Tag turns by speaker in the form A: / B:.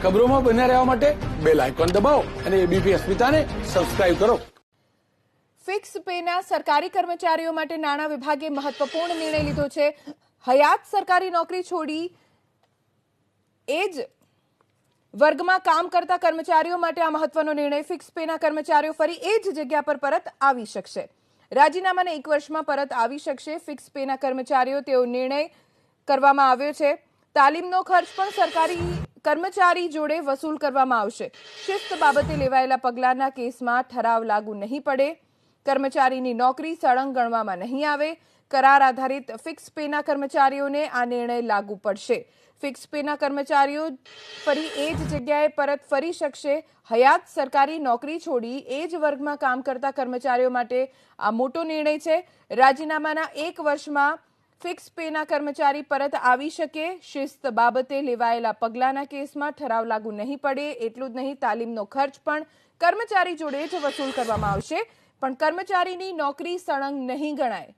A: ખબરોમાં બન્યા રહેવા માટે બેલ આઇકોન દબાવો અને એબીપી અસ્મિતાને સબસ્ક્રાઇબ કરો।
B: ફિક્સ પેના સરકારી કર્મચારીઓ માટે નાણાં વિભાગે મહત્વપૂર્ણ નિર્ણય લીધો છે। હયાત સરકારી નોકરી છોડી એ જ વર્ગમાં કામ કરતા કર્મચારીઓ માટે આ મહત્વનો નિર્ણય। ફિક્સ પેના કર્મચારીઓ ફરી એ જ જગ્યા પર પરત આવી શકશે। રાજીનામાના 1 વર્ષમાં પરત આવી શકશે ફિક્સ પેના કર્મચારીઓ, તેવો નિર્ણય કરવામાં આવ્યો છે। તાલીમનો ખર્ચ પણ સરકારી કર્મચારી જોડે વસૂલ કરવામાં આવશે। શિસ્ત બાબતે લેવાયેલા પગલાંના કેસમાં ઠરાવ લાગુ નહીં પડે। કર્મચારીની નોકરી સળંગ ગણવામાં નહીં આવે। કરાર આધારિત ફિક્સ પેના કર્મચારીઓને આ નિર્ણય લાગુ પડશે। ફિક્સ પેના કર્મચારીઓ ફરી એ જ જગ્યાએ પરત ફરી શકશે। હયાત સરકારી નોકરી છોડી એ જ વર્ગમાં કામ કરતા કર્મચારીઓ માટે આ મોટો નિર્ણય છે। રાજીનામાના 1 વર્ષમાં ફિક્સ પેના કર્મચારી પરત આવી શકે। શિસ્ત બાબતે લેવાયેલા પગલાંના કેસમાં ઠરાવ લાગુ નહીં પડે। એટલું જ નહીં, તાલીમનો ખર્ચ પણ કર્મચારી જોડે જ વસૂલ કરવામાં આવશે, પણ કર્મચારીની નોકરી સળંગ નહીં ગણાય।